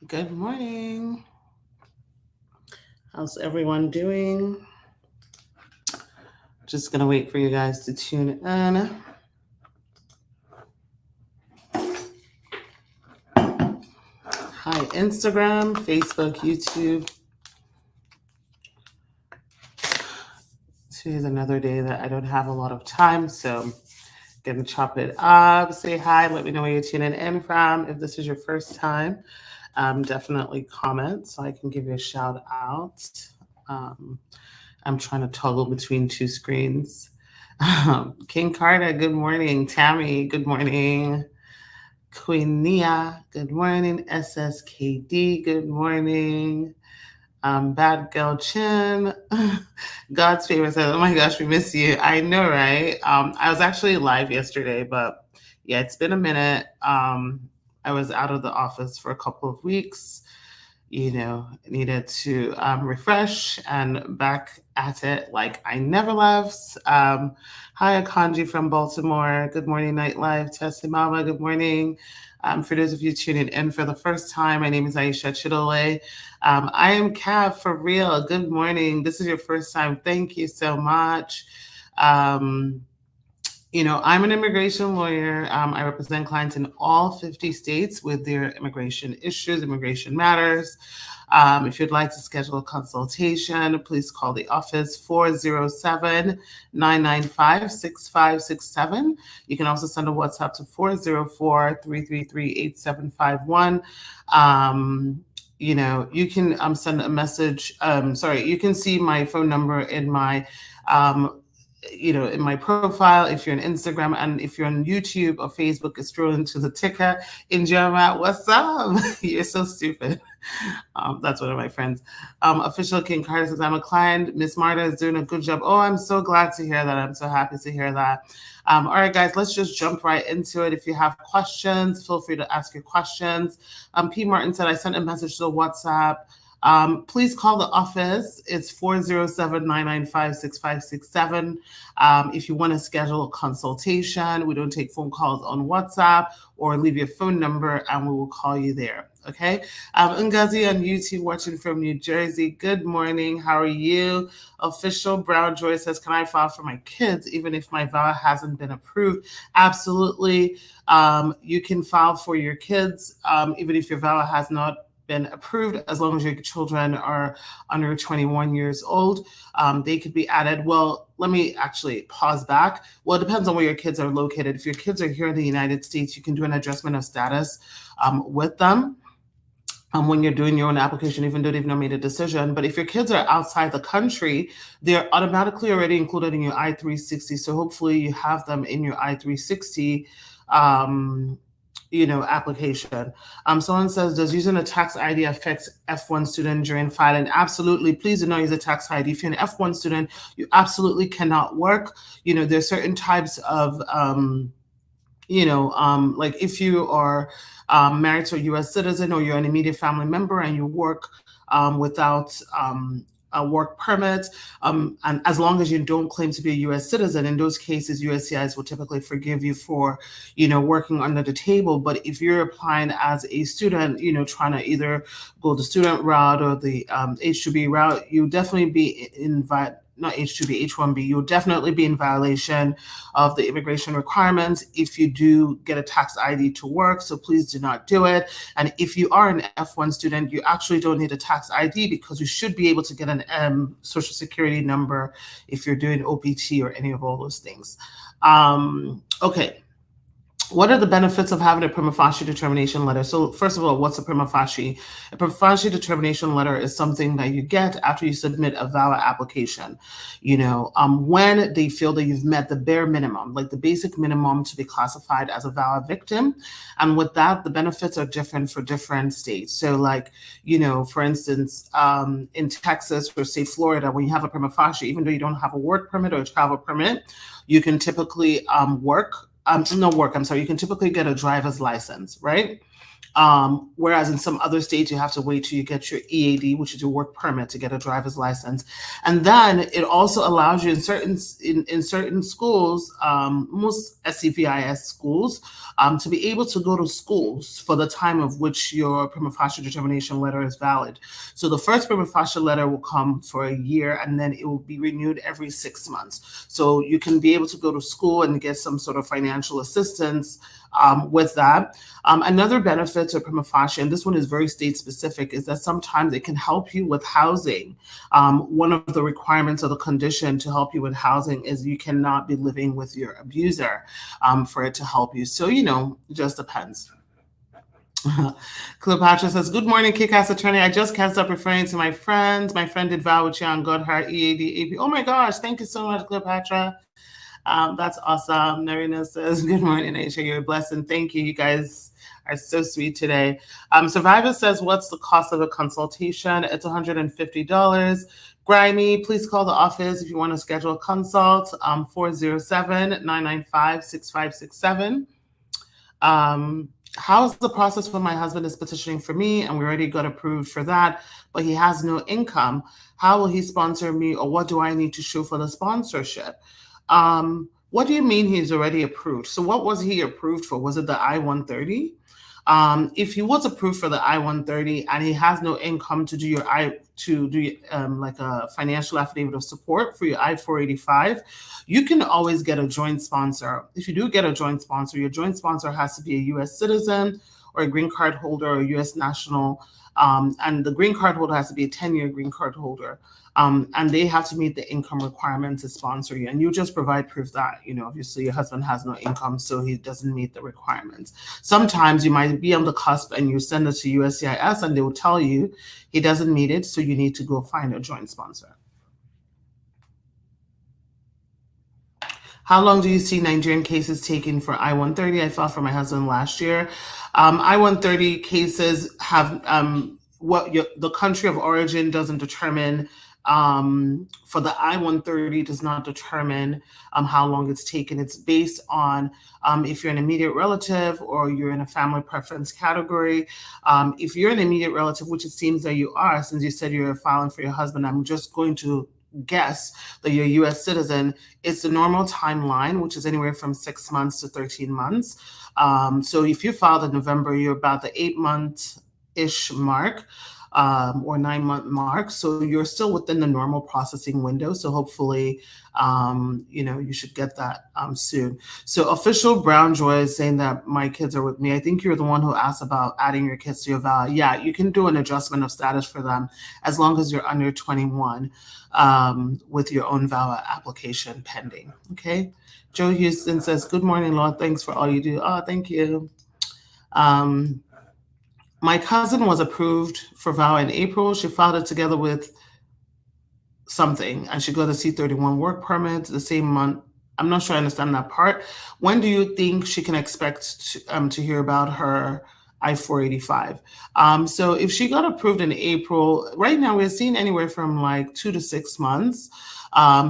Good morning. How's everyone doing? Just gonna wait for you guys to tune in. Hi, Instagram, Facebook, YouTube. Today's another day that I don't have a lot of time, so gonna chop it up. Say hi. Let me know where you're tuning in from. If this is your first time, definitely comment so I can give you a shout out. Um, I'm trying to toggle between two screens. King Carter, good morning. Tammy, good morning. Queen Nia, good morning. SSKD, good morning. Bad Girl Chin, God's favorite says, "Oh my gosh, we miss you." I know, right? I was actually live yesterday, but yeah, it's been a minute. I was out of the office for a couple of weeks. Needed to refresh and back at it like I never left. Hi, Akanji from Baltimore. Good morning, Nightlife. Tessie Mama, good morning. For those of you tuning in for the first time, my name is Aisha Chidole. I am Cav for real. Good morning. This is your first time. Thank you so much. Um, I'm an immigration lawyer. I represent clients in all 50 states with their immigration issues, immigration matters. If you'd like to schedule a consultation, please call the office 407-995-6567. You can also send a WhatsApp to 404-333-8751. You can send a message. You can see my phone number um, in my profile. If you're on Instagram and if you're on YouTube or Facebook, it's scrolling to the ticker in Jeremiah. What's up? You're so stupid. That's one of my friends. Official King Carter says, I'm a client. Miss Marta is doing a good job. Oh, I'm so glad to hear that. I'm so happy to hear that. All right, guys, let's just jump right into it. If you have questions, feel free to ask your questions. P. Martin said, I sent a message to the WhatsApp. Please call the office. It's 407-995-6567. If you want to schedule a consultation, we don't take phone calls on WhatsApp, or leave your phone number and we will call you there. Okay. Ungazi on YouTube watching from New Jersey. Good morning. How are you? Official Brown Joy says, can I file for my kids even if my VAWA hasn't been approved? Absolutely. You can file for your kids even if your VAWA has not been approved, as long as your children are under 21 years old. They could be added. Well, let me actually pause back. Well, it depends on where your kids are located. If your kids are here in the United States, you can do an adjustment of status with them. When you're doing your own application, even though they've not made a decision. But if your kids are outside the country, they're automatically already included in your I-360. So hopefully you have them in your I-360 application. Someone says, does using a tax ID affect F1 student during filing? Absolutely. Please do not use a tax ID. If you're an F1 student, you absolutely cannot work. There's certain types of like if you are married to a U.S. citizen, or you're an immediate family member and you work without a work permit, and as long as you don't claim to be a U.S. citizen, in those cases, USCIS will typically forgive you for, working under the table. But if you're applying as a student, trying to either go the student route or the H-2B route, you definitely be not H-2B, H-1B, you'll definitely be in violation of the immigration requirements if you do get a tax ID to work. So please do not do it. And if you are an F1 student, you actually don't need a tax ID, because you should be able to get an social security number if you're doing OPT or any of all those things. Okay. What are the benefits of having a prima facie determination letter? So first of all, what's a prima facie? A prima facie determination letter is something that you get after you submit a VAWA application. When they feel that you've met the bare minimum, like the basic minimum to be classified as a VAWA victim. And with that, the benefits are different for different states. So for instance, in Texas or say Florida, when you have a prima facie, even though you don't have a work permit or a travel permit, you can typically work you can typically get a driver's license, right? Whereas in some other states, you have to wait till you get your EAD, which is your work permit, to get a driver's license. And then it also allows you in certain schools, most SCVIS schools, to be able to go to schools for the time of which your prima facie determination letter is valid. So the first prima facie letter will come for a year, and then it will be renewed every 6 months. So you can be able to go to school and get some sort of financial assistance with that. Another benefit to prima facie, and this one is very state specific, is that sometimes it can help you with housing. One of the requirements of the condition to help you with housing is you cannot be living with your abuser for it to help you. So, it just depends. Cleopatra says, good morning, Kick-Ass Attorney. I just can't stop referring to my friends. My friend did vow with you on Godheart, EAD, AP. Oh my gosh, thank you so much, Cleopatra. That's awesome. Narina says, good morning, Aisha. You're a blessing. Thank you. You guys are so sweet today. Survivor says, what's the cost of a consultation? It's $150. Grimy, please call the office if you want to schedule a consult, 407-995-6567. How's the process when my husband is petitioning for me and we already got approved for that, but he has no income? How will he sponsor me, or what do I need to show for the sponsorship? What do you mean he's already approved? So what was he approved for? Was it the I-130? If he was approved for the I-130 and he has no income to do like a financial affidavit of support for your I-485, you can always get a joint sponsor. If you do get a joint sponsor, your joint sponsor has to be a U.S. citizen or a green card holder or a U.S. national, and the green card holder has to be a 10-year green card holder. And they have to meet the income requirement to sponsor you. And you just provide proof that, obviously your husband has no income, so he doesn't meet the requirements. Sometimes you might be on the cusp and you send it to USCIS and they will tell you he doesn't meet it, so you need to go find a joint sponsor. How long do you see Nigerian cases taking for I-130? I filed for my husband last year. I-130 cases have the country of origin doesn't determine. For the I-130 does not determine how long it's taken. It's based on if you're an immediate relative or you're in a family preference category. If you're an immediate relative, which it seems that you are, since you said you're filing for your husband, I'm just going to guess that you're a U.S. citizen. It's the normal timeline, which is anywhere from 6 months to 13 months. So if you filed in November, you're about the 8-month-ish mark. Or 9-month mark. So you're still within the normal processing window. So hopefully, you should get that soon. So Official Brown Joy is saying that my kids are with me. I think you're the one who asked about adding your kids to your VAWA. Yeah, you can do an adjustment of status for them as long as you're under 21 with your own VAWA application pending. Okay. Joe Houston says, good morning, Lord. Thanks for all you do. Oh, thank you. My cousin was approved for VAWA in April. She filed it together with something, and she got a C-31 work permit the same month. I'm not sure I understand that part. When do you think she can expect to hear about her I-485? So if she got approved in April, right now we're seeing anywhere from like 2 to 6 months.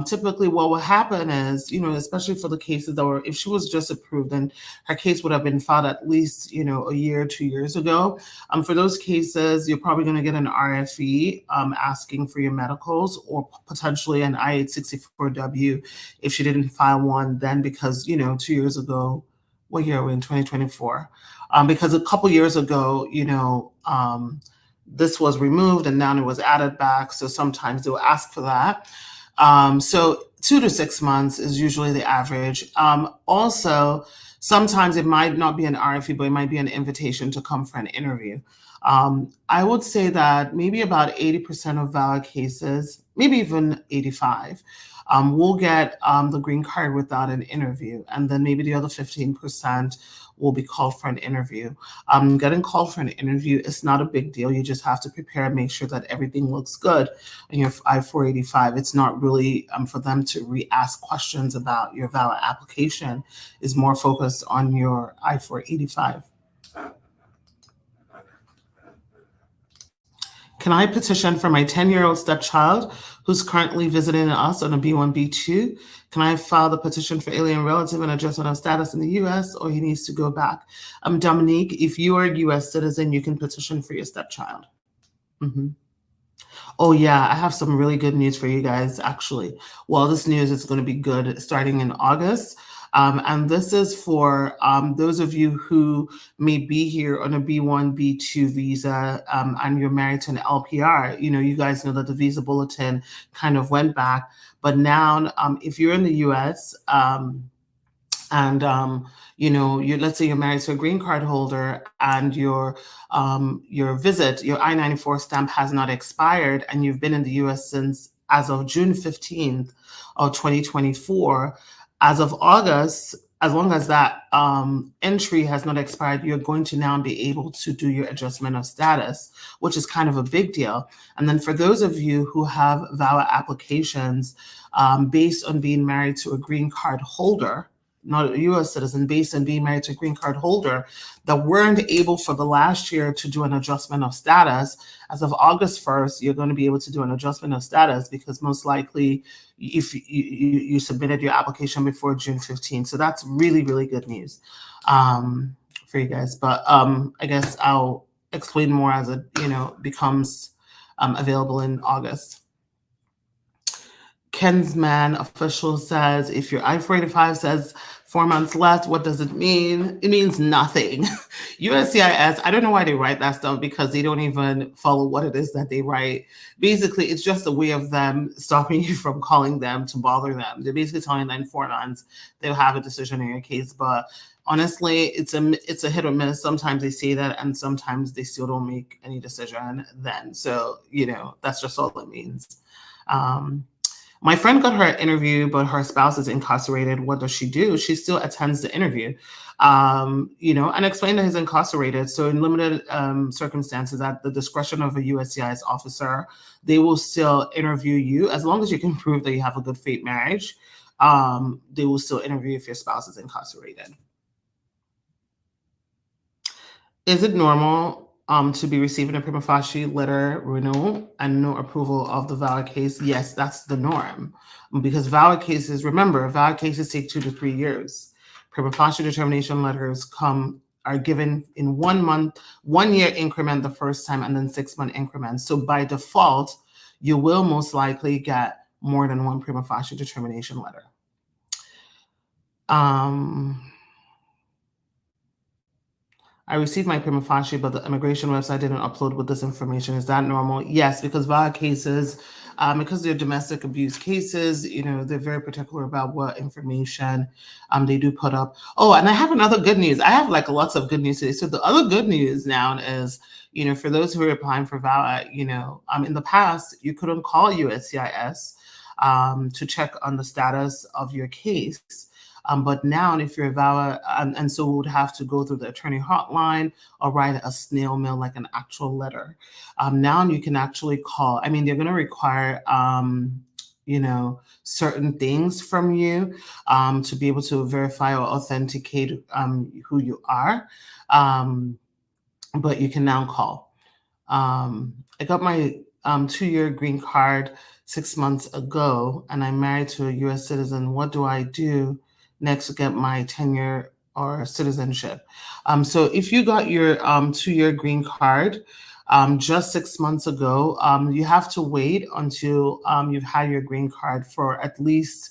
Typically what will happen is, especially for the cases that were, if she was just approved, then her case would have been filed at least, a year or 2 years ago. For those cases, you're probably going to get an RFE asking for your medicals, or potentially an I-864W if she didn't file one then, because, 2 years ago, what year are we in, 2024? Because a couple years ago, this was removed and now it was added back. So sometimes they'll ask for that. So 2 to 6 months is usually the average. Also, sometimes it might not be an RFE, but it might be an invitation to come for an interview. I would say that maybe about 80% of VAWA cases, maybe even 85%, will get the green card without an interview. And then maybe the other 15% will be called for an interview. Getting called for an interview is not a big deal. You just have to prepare and make sure that everything looks good in your I-485. It's not really for them to re-ask questions about your VAWA application. It's more focused on your I-485. Can I petition for my 10-year-old stepchild who's currently visiting us on a B1, B2? Can I file the petition for alien relative and adjustment of status in the U.S., or he needs to go back? Dominique, if you are a U.S. citizen, you can petition for your stepchild. Oh, yeah, I have some really good news for you guys, actually. Well, this news is going to be good starting in August. And this is for those of you who may be here on a B1, B2 visa and you're married to an LPR. You know, you guys know that the visa bulletin kind of went back. But now, if you're in the US, and you know, let's say you're married to a green card holder and your visit, your I-94 stamp has not expired, and you've been in the US since as of June 15th of 2024. As of August, as long as that entry has not expired, you're going to now be able to do your adjustment of status, which is kind of a big deal. And then for those of you who have VAWA applications based on being married to a green card holder, not a U.S. citizen, based on being married to a green card holder, that weren't able for the last year to do an adjustment of status, as of August 1st, you're going to be able to do an adjustment of status, because most likely if you submitted your application before June 15th. So that's really, really good news for you guys. But I guess I'll explain more as it, you know, becomes available in August. Kensman official says, if your I-485 says 4 months left, what does it mean? It means nothing. USCIS, I don't know why they write that stuff, because they don't even follow what it is that they write. Basically, it's just a way of them stopping you from calling them to bother them. They're basically telling them in 4 months they'll have a decision in your case. But honestly, it's a hit or miss. Sometimes they say that, and sometimes they still don't make any decision then. So, you know, that's just all it means. My friend got her interview, but her spouse is incarcerated. What does she do? She still attends the interview, you know, and explain that he's incarcerated. So in limited circumstances, at the discretion of a USCIS officer, they will still interview you. As long as you can prove that you have a good faith marriage, they will still interview if your spouse is incarcerated. Is it normal to be receiving a prima facie letter renewal and no approval of the VAWA case? Yes, that's the norm, because VAWA cases, remember, VAWA cases take 2 to 3 years. Prima facie determination letters are given in 1 month, 1 year increment the first time, and then 6-month increments. So by default, you will most likely get more than 1 prima facie determination letter. I received my prima facie, but the immigration website didn't upload with this information. Is that normal? Yes, because VAWA cases, because they're domestic abuse cases, you know, they're very particular about what information they do put up. Oh, and I have another good news. I have like lots of good news today. So the other good news now is, you know, for those who are applying for VAWA, you know, in the past, you couldn't call USCIS to check on the status of your case. But now, if you're a VAWA, and so we would have to go through the attorney hotline or write a snail mail, like an actual letter. Now you can actually call. I mean, they're going to require, you know, certain things from you to be able to verify or authenticate who you are. But you can now call. I got my 2-year green card 6 months ago, and I'm married to a U.S. citizen. What do I do next to get my tenure or citizenship? So if you got your 2-year green card just 6 months ago, you have to wait until you've had your green card for at least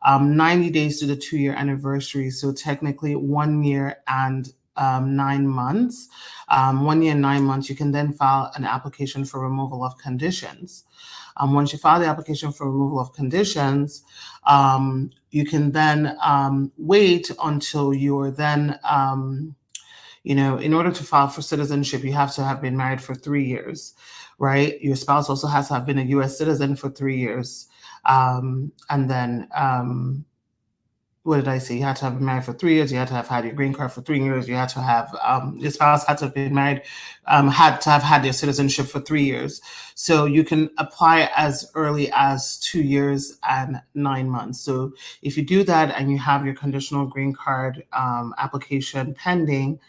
90 days to the 2-year anniversary. So technically 1 year and 9 months. 1 year and 9 months, you can then file an application for removal of conditions. Once you file the application for removal of conditions, you can then wait until you're then, you know, in order to file for citizenship, you have to have been married for 3 years, right? Your spouse also has to have been a U.S. citizen for 3 years. And then, what did I say? You had to have been married for 3 years. You had to have had your green card for 3 years. You had to have, your spouse had to have been married, had to have had their citizenship for 3 years. So you can apply as early as 2 years and 9 months. So if you do that and you have your conditional green card application pending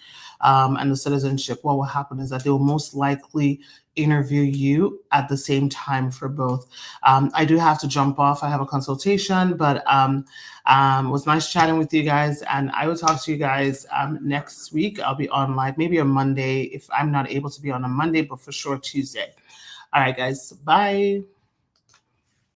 and the citizenship, what will happen is that they will most likely interview you at the same time for both. I do have to jump off. I have a consultation, but it was nice chatting with you guys, and I will talk to you guys next week. I'll be on live, maybe on Monday if I'm not able to be on a Monday, but for sure Tuesday. All right, guys. Bye.